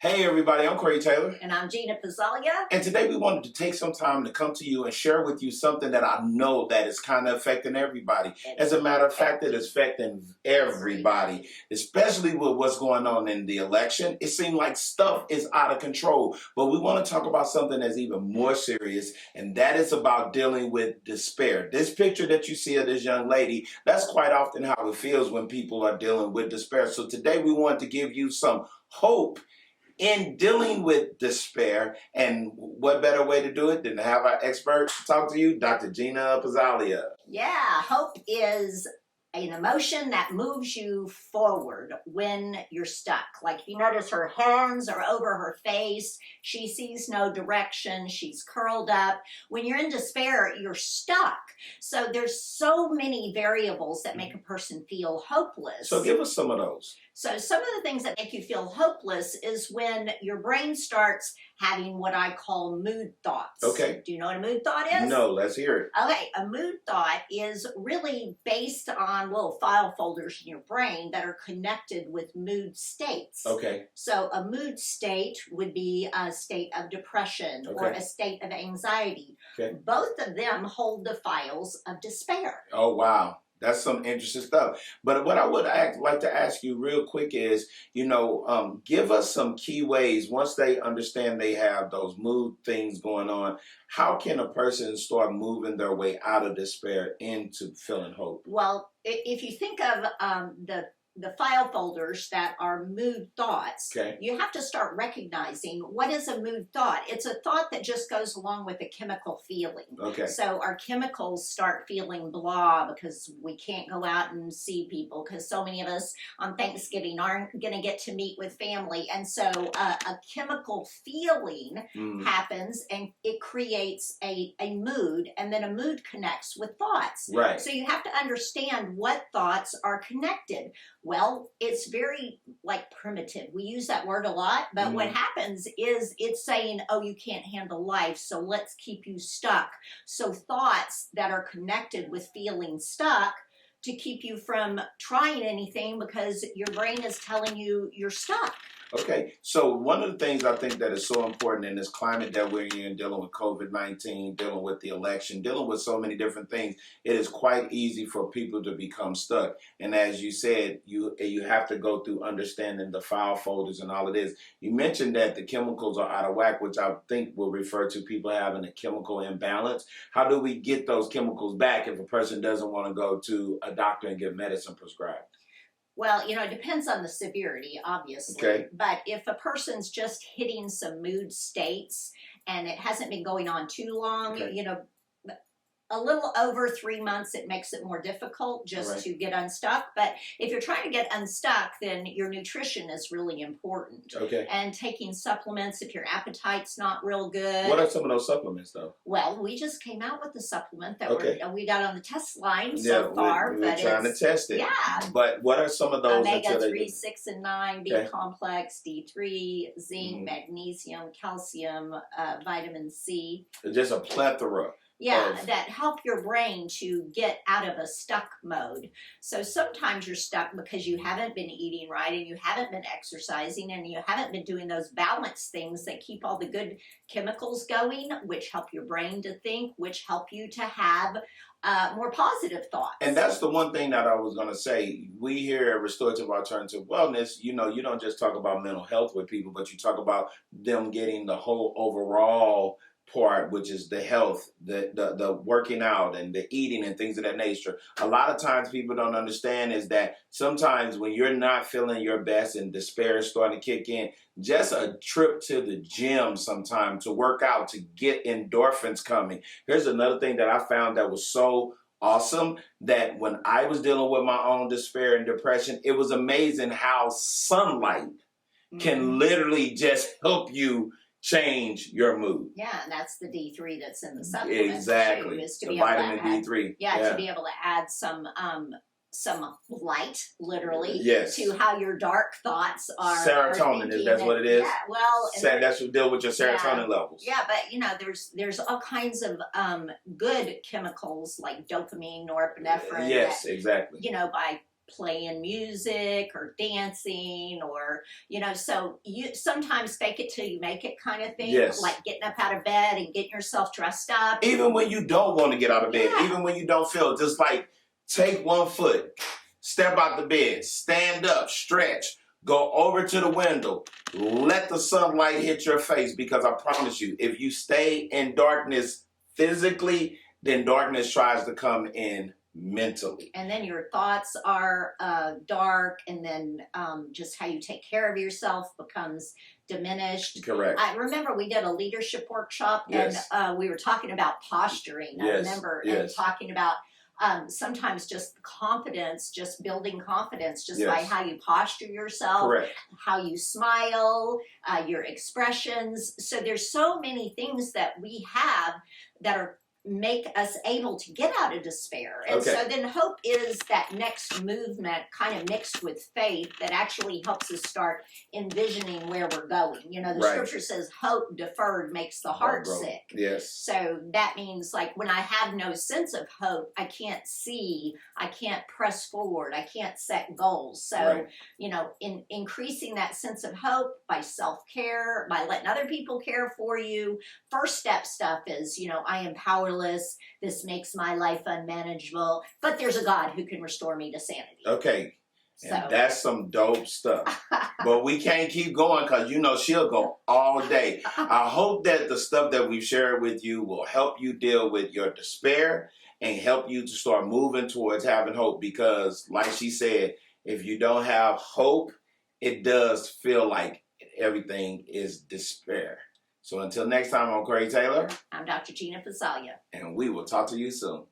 Hey everybody, I'm Corey Taylor. And I'm Gina Pizzalia. And today we wanted to take some time to come to you and share with you something that I know that is kind of affecting everybody. As a matter of fact, it is affecting everybody, especially with what's going on in the election. It seems like stuff is out of control. But we want to talk about something that's even more serious, and that is about dealing with despair. This picture that you see of this young lady, that's quite often how it feels when people are dealing with despair. So today we want to give you some hope in dealing with despair. And what better way to do it than to have our expert talk to you, Dr. Gina Pizzalia. Yeah, hope is an emotion that moves you forward when you're stuck. Like if you notice her hands are over her face, she sees no direction, she's curled up. When you're in despair, you're stuck. So there's so many variables that make a person feel hopeless. So give us some of those. So some of the things that make you feel hopeless is when your brain starts having what I call mood thoughts. Okay. Do you know what a mood thought is? No, let's hear it. Okay, a mood thought is really based on little file folders in your brain that are connected with mood states. Okay. So a mood state would be a state of depression or a state of anxiety. Okay. Both of them hold the files of despair. Oh, wow. That's some interesting stuff. But what I would like to ask you real quick is, give us some key ways once they understand they have those mood things going on. How can a person start moving their way out of despair into feeling hope? Well, if you think of the file folders that are mood thoughts, you have to start recognizing what is a mood thought. It's a thought that just goes along with a chemical feeling. Okay. So our chemicals start feeling blah because we can't go out and see people because so many of us on Thanksgiving aren't going to get to meet with family. And so a chemical feeling happens and it creates a mood, and then a mood connects with thoughts. Right. So you have to understand what thoughts are connected. Well, it's very primitive. We use that word a lot, but what happens is it's saying, oh, you can't handle life, so let's keep you stuck. So thoughts that are connected with feeling stuck to keep you from trying anything because your brain is telling you you're stuck. Okay, so one of the things I think that is so important in this climate that we're in, dealing with COVID-19, dealing with the election, dealing with so many different things, it is quite easy for people to become stuck. And as you said, you have to go through understanding the file folders and all of this. You mentioned that the chemicals are out of whack, which I think will refer to people having a chemical imbalance. How do we get those chemicals back if a person doesn't want to go to a doctor and get medicine prescribed? Well, it depends on the severity, obviously. Okay. But if a person's just hitting some mood states and it hasn't been going on too long, a little over 3 months, it makes it more difficult just to get unstuck. But if you're trying to get unstuck, then your nutrition is really important. Okay. And taking supplements if your appetite's not real good. What are some of those supplements, though? Well, we just came out with a supplement that we got on the test line so far. We're trying to test it. Yeah. But what are some of those? Omega-3, 6, and 9, B-complex, D3, zinc, magnesium, calcium, vitamin C. Just a plethora. Yeah, that help your brain to get out of a stuck mode. So sometimes you're stuck because you haven't been eating right and you haven't been exercising and you haven't been doing those balance things that keep all the good chemicals going, which help your brain to think, which help you to have more positive thoughts. And that's the one thing that I was going to say. We here at Restorative Alternative Wellness, you don't just talk about mental health with people, but you talk about them getting the whole overall part, which is the health, the working out and the eating and things of that nature. A lot of times people don't understand is that sometimes when you're not feeling your best and despair is starting to kick in, just a trip to the gym sometime to work out, to get endorphins coming. Here's another thing that I found that was so awesome, that when I was dealing with my own despair and depression, it was amazing how sunlight can literally just help you change your mood. Yeah, and that's the D3 that's in the supplement. Exactly. Too, is to the be vitamin able to add, D3. Yeah, to be able to add some light, literally, yes, to how your dark thoughts are. Serotonin, is that's what it is? Yeah, well, that's what deal with your serotonin levels. Yeah, but there's all kinds of good chemicals like dopamine, norepinephrine. Yes, exactly. By playing music or dancing, or so you sometimes fake it till you make it kind of thing. Yes. Like getting up out of bed and getting yourself dressed up. Even when you don't want to get out of bed, Yeah. even when you don't feel, just like take one foot, step out the bed, stand up, stretch, go over to the window, let the sunlight hit your face, because I promise you, if you stay in darkness physically, then darkness tries to come in mentally. And then your thoughts are dark, and then just how you take care of yourself becomes diminished. Correct. I remember we did a leadership workshop, Yes. and we were talking about posturing. I Yes, remember, yes. and talking about sometimes just confidence, just building confidence just by Yes. how you posture yourself, Correct. how you smile, your expressions. So there's so many things that we have that are make us able to get out of despair. And Okay. so then hope is that next movement kind of mixed with faith that actually helps us start envisioning where we're going. The Right. scripture says hope deferred makes the heart Bro. sick. Yes. So that means, like, when I have no sense of hope, I can't see, I can't press forward, I can't set goals. So, Right. in increasing that sense of hope by self-care, by letting other people care for you, first step stuff is, I am powerless. This makes my life unmanageable, but there's a God who can restore me to sanity. Okay. So And that's some dope stuff. But we can't keep going, because she'll go all day. I hope that the stuff that we've shared with you will help you deal with your despair and help you to start moving towards having hope, because like she said, if you don't have hope, it does feel like everything is despair. So until next time, I'm Corey Taylor. I'm Dr. Gina Fasalia. And we will talk to you soon.